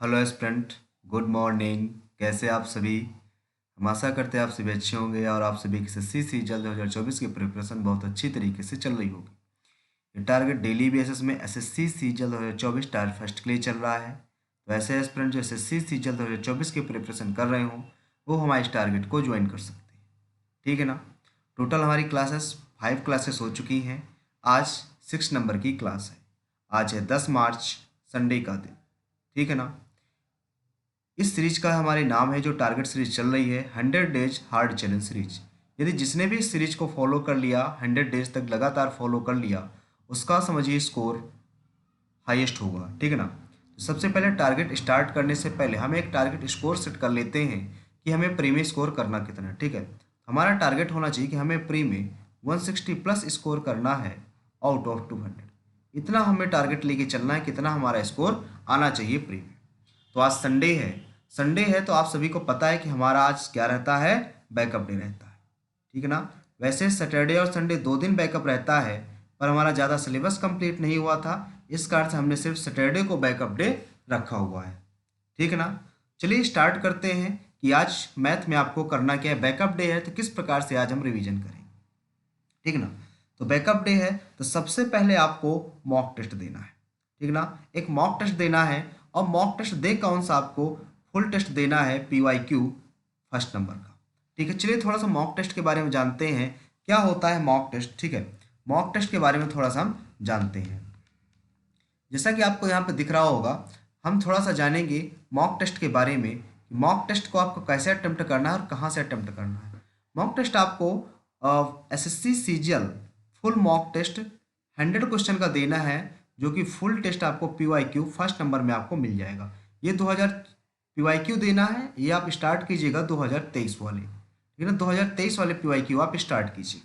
Hello student, good morning. कैसे आप सभी? हम आशा करते हैं आप सभी अच्छे होंगे और आप सभी की एसएससी जल्द 2024 की प्रिपरेशन बहुत अच्छी तरीके से चल रही होगी। ये टारगेट डेली बेसिस में एसएससी सीजल 2024 टारगेट फर्स्ट के लिए चल रहा है। तो ऐसे स्टूडेंट जो एसएससी सीजल 2024 की प्रिपरेशन कर रहे हों वो हमारे इस टारगेट को ज्वाइन कर सकते हैं। ठीक है ना? टोटल हमारी क्लासेस 5 क्लासेस हो चुकी हैं। आज 6 नंबर की क्लास है। आज है 10 मार्च, संडे का दिन। ठीक है ना? इस सीरीज का हमारे नाम है जो टारगेट सीरीज चल रही है 100 डेज हार्ड चैलेंज सीरीज। यदि जिसने भी इस सीरीज को फॉलो कर लिया, 100 डेज तक लगातार फॉलो कर लिया, उसका समझिए स्कोर हाईएस्ट होगा। ठीक है ना? तो सबसे पहले टारगेट स्टार्ट करने से पहले हम एक टारगेट स्कोर सेट कर लेते हैं कि हमें प्री में स्कोर करना कितना है। ठीक है, हमारा टारगेट होना चाहिए कि हमें प्री में 160 प्लस स्कोर करना है आउट ऑफ 200। इतना हमें टारगेट लेके चलना है, कितना हमारा स्कोर आना चाहिए प्री में। तो आज संडे है। संडे है तो आप सभी को पता है कि हमारा आज क्या रहता है, बैकअप डे रहता है। ठीक है ना? वैसे सैटरडे और संडे 2 दिन बैकअप रहता है, पर हमारा ज़्यादा सिलेबस कंप्लीट नहीं हुआ था, इस कारण से हमने सिर्फ सैटरडे को बैकअप डे रखा हुआ है। ठीक है ना? चलिए स्टार्ट करते हैं कि आज मैथ में आपको करना क्या है। बैकअप डे है तो किस प्रकार से आज हम रिवीजन करेंगे। ठीक है ना? तो बैकअप डे है तो सबसे पहले आपको मॉक टेस्ट देना है। ठीक है ना? एक मॉक टेस्ट देना है और मॉक टेस्ट दे कौन सा, आपको फुल टेस्ट देना है PYQ फर्स्ट नंबर का। ठीक है, चलिए थोड़ा सा मॉक टेस्ट के बारे में जानते हैं क्या होता है मॉक टेस्ट। ठीक है, मॉक टेस्ट के बारे में थोड़ा सा हम जानते हैं। जैसा कि आपको यहाँ पे दिख रहा होगा, हम थोड़ा सा जानेंगे मॉक टेस्ट के बारे में। मॉक टेस्ट को आपको कैसे अटेम्प्ट करना है और कहाँ से अटेम्प्ट करना है। मॉक टेस्ट आपको SSC CGL full mock test 100 question का देना है, जो कि फुल टेस्ट आपको PYQ फर्स्ट नंबर में आपको मिल जाएगा। ये 2000 PYQ देना है, ये आप स्टार्ट कीजिएगा 2023 वाले। ठीक है ना? 2023 वाले PYQ आप स्टार्ट कीजिए।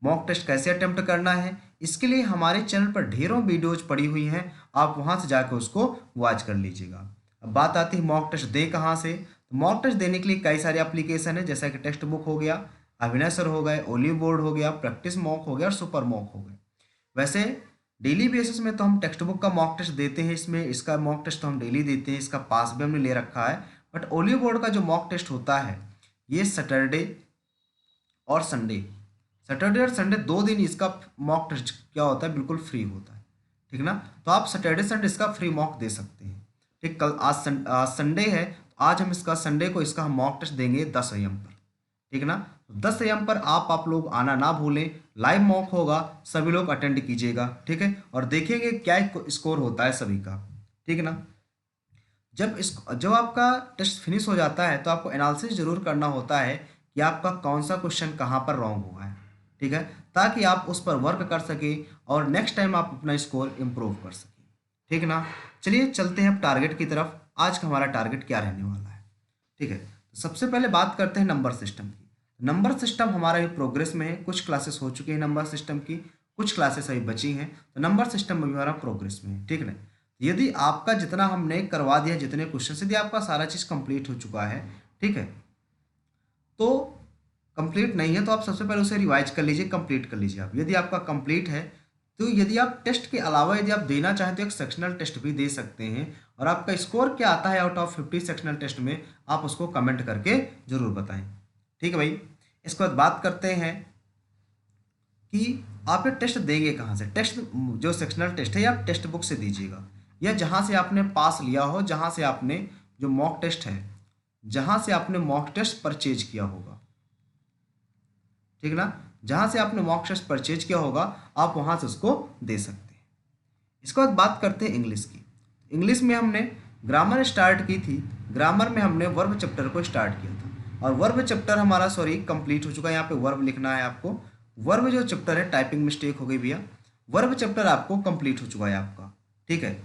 मॉक टेस्ट कैसे अटेम्प्ट करना है, इसके लिए हमारे चैनल पर ढेरों वीडियोज पड़ी हुई हैं, आप वहां से जाकर उसको वॉच कर लीजिएगा। अब बात आती है मॉक टेस्ट दे कहाँ से। तो मॉक टेस्ट देने के लिए कई सारे एप्लीकेशन है, जैसा कि टेक्स्ट बुक हो गया, अभिनय सर हो गए, ओलिव बोर्ड हो गया, प्रैक्टिस मॉक हो गया और सुपर मॉक हो गए। वैसे डेली बेसिस में तो हम टेक्स्ट बुक का मॉक टेस्ट देते हैं, इसमें इसका मॉक टेस्ट तो हम डेली देते हैं, इसका पास भी हमने ले रखा है। बट ओलिव बोर्ड का जो मॉक टेस्ट होता है ये सैटरडे और संडे, सैटरडे और संडे 2 दिन इसका मॉक टेस्ट क्या होता है, बिल्कुल फ्री होता है। ठीक ना? तो आप सैटरडे संडे इसका फ्री मॉक दे सकते हैं। ठीक, कल आज संडे है तो आज हम इसका संडे को इसका हम मॉक टेस्ट देंगे 10 AM पर। ठीक है ना? तो 10 AM पर आप लोग आना ना भूलें, लाइव मॉक होगा, सभी लोग अटेंड कीजिएगा। ठीक है, और देखेंगे क्या स्कोर होता है सभी का। ठीक है ना? जब आपका टेस्ट फिनिश हो जाता है तो आपको एनालिसिस जरूर करना होता है कि आपका कौन सा क्वेश्चन कहाँ पर रॉन्ग हुआ है। ठीक है, ताकि आप उस पर वर्क कर सके और नेक्स्ट टाइम आप अपना स्कोर इम्प्रूव कर सकें। ठीक है ना? चलिए चलते हैं अब टारगेट की तरफ। आज का हमारा टारगेट क्या रहने वाला है। ठीक है, तो सबसे पहले बात करते हैं नंबर सिस्टम की। नंबर सिस्टम हमारा भी प्रोग्रेस में है, कुछ क्लासेस हो चुकी हैं नंबर सिस्टम की, कुछ क्लासेस अभी बची हैं, तो नंबर सिस्टम भी हमारा प्रोग्रेस में है। ठीक है ना? यदि आपका जितना हमने करवा दिया, जितने क्वेश्चन, यदि आपका सारा चीज़ कंप्लीट हो चुका है, ठीक है, तो कंप्लीट नहीं है तो आप सबसे पहले उसे रिवाइज कर लीजिए, कंप्लीट कर लीजिए आप। यदि आपका कंप्लीट है तो यदि आप टेस्ट के अलावा यदि आप देना चाहें तो एक सेक्शनल टेस्ट भी दे सकते हैं, और आपका स्कोर क्या आता है आउट ऑफ 50 सेक्शनल टेस्ट में, आप उसको कमेंट करके जरूर बताएं। ठीक है भाई, इसके बाद बात करते हैं कि आप ये टेस्ट देंगे कहाँ से। टेस्ट जो सेक्शनल टेस्ट है या आप टेक्स्ट बुक से दीजिएगा, या जहाँ से आपने पास लिया हो, जहाँ से आपने जो मॉक टेस्ट है, जहाँ से आपने मॉक टेस्ट परचेज किया होगा। ठीक है ना? जहाँ से आपने मॉक टेस्ट परचेज किया होगा आप वहाँ से उसको दे सकते हैं। इसके बाद बात करते हैं इंग्लिश की। इंग्लिश में हमने ग्रामर स्टार्ट की थी। ग्रामर में हमने वर्ब चैप्टर को स्टार्ट किया था, और वर्ब चैप्टर हमारा कंप्लीट हो चुका है। यहाँ पे वर्ब लिखना है आपको। वर्ब जो चैप्टर है, टाइपिंग मिस्टेक हो गई भैया, वर्ब चैप्टर आपको कंप्लीट हो चुका है आपका। ठीक है,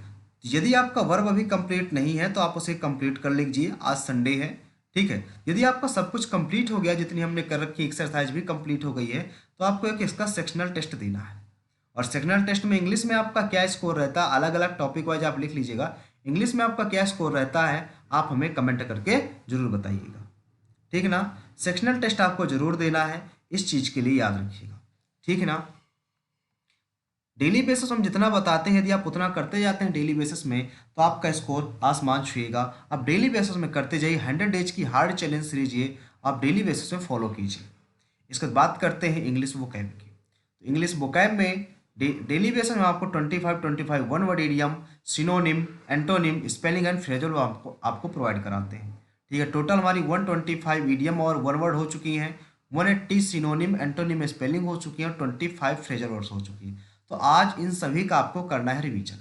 यदि आपका वर्ब अभी कंप्लीट नहीं है तो आप उसे कंप्लीट कर लीजिए, आज संडे है। ठीक है, यदि आपका सब कुछ कंप्लीट हो गया, जितनी हमने कर रखी एक्सरसाइज भी कंप्लीट हो गई है, तो आपको एक इसका सेक्शनल टेस्ट देना है। और सेक्शनल टेस्ट में इंग्लिश में आपका क्या स्कोर रहता है, अलग अलग टॉपिक वाइज आप लिख लीजिएगा। इंग्लिश में आपका क्या स्कोर रहता है आप हमें कमेंट करके जरूर बताइएगा। ठीक है ना? सेक्शनल टेस्ट आपको जरूर देना है, इस चीज़ के लिए याद रखिएगा। ठीक है ना? डेली बेसिस हम जितना बताते हैं, यदि आप उतना करते जाते हैं डेली बेसिस में, तो आपका स्कोर आसमान छुएगा। आप डेली बेसिस में करते जाइए। 100 डेज की हार्ड चैलेंज सीरीज ये आप डेली बेसिस में फॉलो कीजिए। इसके बाद बात करते हैं इंग्लिश वोकैब की। तो इंग्लिश वोकैब में डेली बेसिस में आपको 25 one word idiom, synonym, antonym, spelling and phrasal आपको प्रोवाइड कराते हैं। ठीक है, टोटल हमारी 125 इडियम और वन वर्ड हो चुकी हैं, 180 सिनोनिम, एंटोनिम, स्पेलिंग हो चुकी है और 25 फ्रेजल वर्ड्स हो चुकी हैं। तो आज इन सभी का आपको करना है रिवीजन।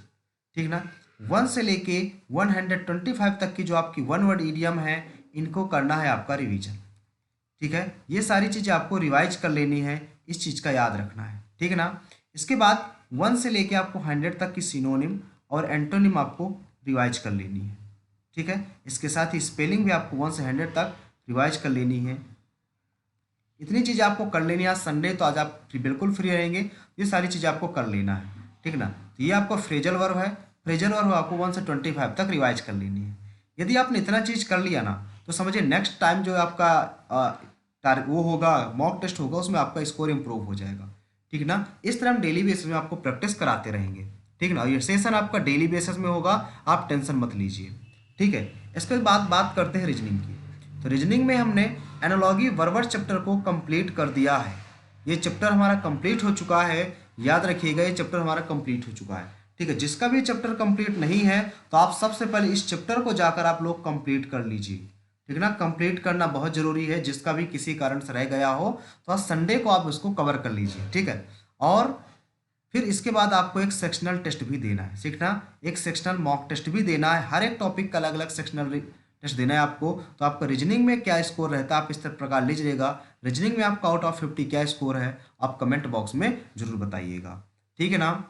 ठीक ना, 1 से लेके 125 तक की जो आपकी वन वर्ड इडियम है, इनको करना है आपका रिवीजन। ठीक है, ये सारी चीज़ें आपको रिवाइज कर लेनी है, इस चीज़ का याद रखना है। ठीक है ना, इसके बाद 1 से लेके आपको 100 तक की सिनोनिम और एंटोनिम आपको रिवाइज कर लेनी है। ठीक है, इसके साथ ही स्पेलिंग भी आपको 1 से 100 तक रिवाइज कर लेनी है। इतनी चीज़ें आपको कर लेनी है। आज संडे तो आज आप बिल्कुल फ्री रहेंगे, ये सारी चीज़ें आपको कर लेना है। ठीक ना, तो ये आपका फ्रेजल वर्ब है। फ्रेजल वर्ब आपको 1 से 25 तक रिवाइज कर लेनी है। यदि आपने इतना चीज़ कर लिया ना, तो समझिए नेक्स्ट टाइम जो आपका वो होगा, मॉक टेस्ट होगा, उसमें आपका स्कोर इंप्रूव हो जाएगा। ठीक ना, इस तरह हम डेली बेसिस में आपको प्रैक्टिस कराते रहेंगे। ठीक ना, ये सेशन आपका डेली बेसिस में होगा, आप टेंशन मत लीजिए। ठीक है, इसके बाद बात करते हैं रीजनिंग की। तो रीजनिंग में हमने एनालॉजी वर्बर चैप्टर को कंप्लीट कर दिया है। ये चैप्टर हमारा कंप्लीट हो चुका है, याद रखिएगा, ये चैप्टर हमारा कंप्लीट हो चुका है। ठीक है, जिसका भी चैप्टर कंप्लीट नहीं है, तो आप सबसे पहले इस चैप्टर को जाकर आप लोग कंप्लीट कर लीजिए। ठीक है ना, कंप्लीट करना बहुत जरूरी है। जिसका भी किसी कारण से रह गया हो, तो आज संडे को आप उसको कवर कर लीजिए। ठीक है, और फिर इसके बाद आपको एक सेक्शनल टेस्ट भी देना है। सीखना, एक सेक्शनल मॉक टेस्ट भी देना है। हर एक टॉपिक का अलग अलग सेक्शनल टेस्ट देना है आपको। तो आपका रीजनिंग में क्या स्कोर रहता है, आप इस प्रकार लीजिएगा। रीजनिंग में आपका आउट ऑफ 50 क्या स्कोर है, आप कमेंट बॉक्स में जरूर बताइएगा। ठीक है ना,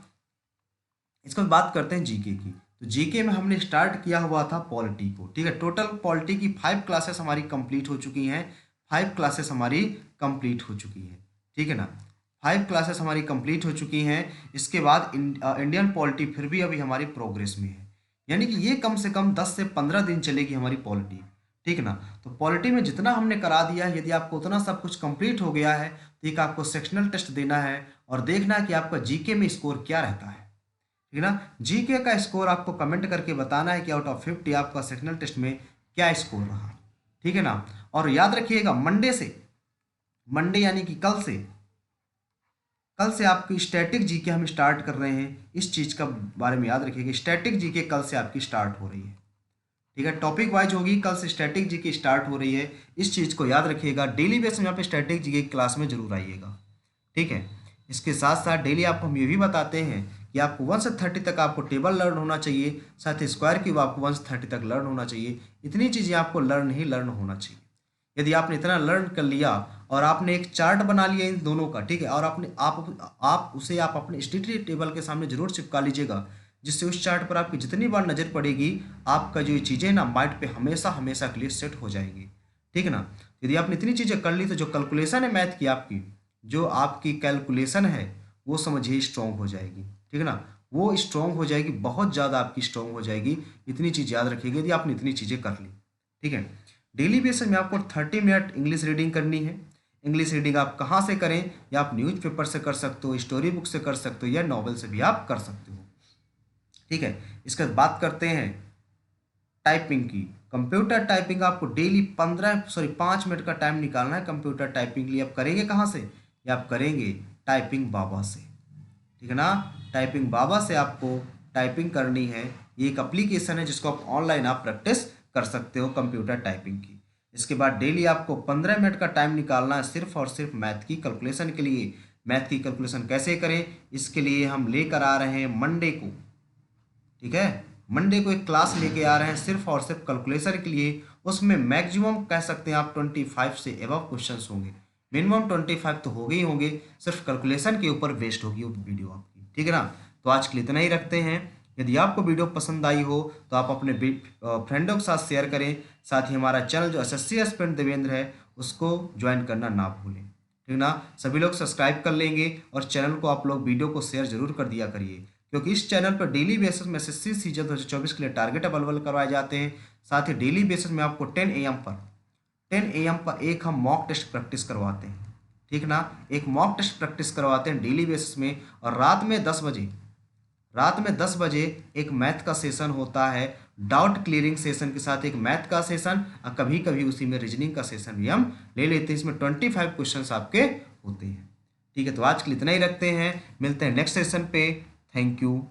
इसके बाद बात करते हैं जीके की। तो जीके में हमने स्टार्ट किया हुआ था पॉलिटी को। ठीक है, टोटल पॉलिटी की 5 क्लासेस हमारी कंप्लीट हो चुकी हैं। 5 क्लासेस हमारी कंप्लीट हो चुकी हैं। ठीक है ना, 5 क्लासेस हमारी कंप्लीट हो चुकी हैं। इसके बाद इंडियन पॉलिटी फिर भी अभी हमारी प्रोग्रेस में है, यानी कि ये कम से कम 10 से 15 दिन चलेगी हमारी पॉलिटी। ठीक है ना, तो पॉलिटी में जितना हमने करा दिया है, यदि आपको उतना सब कुछ कंप्लीट हो गया है, तो एक आपको सेक्शनल टेस्ट देना है और देखना है कि आपका जीके में स्कोर क्या रहता है। ठीक है ना, जीके का स्कोर आपको कमेंट करके बताना है कि आउट ऑफ 50 आपका सेक्शनल टेस्ट में क्या स्कोर रहा। ठीक है ना, और याद रखिएगा मंडे यानी कि कल से आपकी स्टैटिक जीके हम स्टार्ट कर रहे हैं। इस चीज़ का बारे में याद रखिएगा, स्टैटिक जीके कल से आपकी स्टार्ट हो रही है। ठीक है, टॉपिक वाइज होगी, कल से स्टैटिक जीके स्टार्ट हो रही है। इस चीज़ को याद रखिएगा। डेली बेस में यहाँ पे स्टैटिक जीके की क्लास में जरूर आइएगा। ठीक है, इसके साथ साथ डेली आपको हम ये भी बताते हैं कि आपको 1 से 30 तक आपको टेबल लर्न होना चाहिए, साथ ही स्क्वायर क्यूब आपको 1 से 30 तक लर्न होना चाहिए। इतनी चीज़ें आपको लर्न होना चाहिए। यदि आपने इतना लर्न कर लिया और आपने एक चार्ट बना लिया इन दोनों का, ठीक है, और आप उसे आप अपने स्टडी टेबल के सामने जरूर चिपका लीजिएगा, जिससे उस चार्ट पर आपकी जितनी बार नज़र पड़ेगी, आपका जो ये चीज़ें ना माइंड पे हमेशा हमेशा के लिए सेट हो जाएंगी। ठीक है ना, यदि आपने इतनी चीज़ें कर ली, तो जो कैलकुलेशन है मैथ की, जो आपकी कैलकुलेशन है, वो समझिए स्ट्रॉन्ग हो जाएगी। ठीक है ना, वो स्ट्रॉन्ग हो जाएगी, बहुत ज़्यादा आपकी स्ट्रॉन्ग हो जाएगी। इतनी चीज़ याद रखिएगा यदि आपने इतनी चीज़ें कर ली। ठीक है, डेली बेसिस में आपको 30 मिनट इंग्लिश रीडिंग करनी है। इंग्लिश रीडिंग आप कहाँ से करें, या आप न्यूज़पेपर से कर सकते हो, स्टोरी बुक से कर सकते हो, या नॉवल से भी आप कर सकते हो। ठीक है, इसके बाद बात करते हैं टाइपिंग की। कंप्यूटर टाइपिंग आपको डेली 5 मिनट का टाइम निकालना है कंप्यूटर टाइपिंग के लिए। आप करेंगे कहाँ से, या आप करेंगे टाइपिंग बाबा से। ठीक है ना, टाइपिंग बाबा से आपको टाइपिंग करनी है। ये एक एप्लीकेशन है जिसको आप ऑनलाइन आप प्रैक्टिस कर सकते हो कंप्यूटर टाइपिंग की। इसके बाद डेली आपको 15 मिनट का टाइम निकालना है सिर्फ और सिर्फ मैथ की कैलकुलेशन के लिए। मैथ की कैलकुलेशन कैसे करें, इसके लिए हम लेकर आ रहे हैं मंडे को। ठीक है, मंडे को एक क्लास लेके आ रहे हैं सिर्फ और सिर्फ कैलकुलेशन के लिए। उसमें मैक्सिमम कह सकते हैं आप 25 से एबव क्वेश्चंस होंगे। मिनिमम 25 तो होंगे ही होंगे, सिर्फ कैलकुलेशन के ऊपर बेस्ड होगी वो वीडियो आपकी। ठीक है ना, तो आज के लिए इतना ही रखते हैं। यदि आपको वीडियो पसंद आई हो, तो आप अपने फ्रेंडों के साथ शेयर करें। साथ ही हमारा चैनल जो एसएससी एस्पिरेंट देवेंद्र है, उसको ज्वाइन करना ना भूलें। ठीक ना, सभी लोग सब्सक्राइब कर लेंगे, और चैनल को आप लोग वीडियो को शेयर जरूर कर दिया करिए, क्योंकि इस चैनल पर डेली बेसिस में एसएससी सीजन 2024 के लिए टारगेट अवेलेबल करवाए जाते हैं। साथ ही डेली बेसिस में आपको 10 AM पर एक हम मॉक टेस्ट प्रैक्टिस करवाते हैं। ठीक ना। एक मॉक टेस्ट प्रैक्टिस करवाते हैं डेली बेसिस में, और रात में 10 बजे एक मैथ का सेशन होता है, डाउट क्लियरिंग सेशन के साथ एक मैथ का सेशन, और कभी कभी उसी में रीजनिंग का सेशन भी हम ले लेते हैं। इसमें 25 क्वेश्चंस आपके होते हैं। ठीक है, तो आज के लिए इतना ही रखते हैं, मिलते हैं नेक्स्ट सेशन पे। Thank you.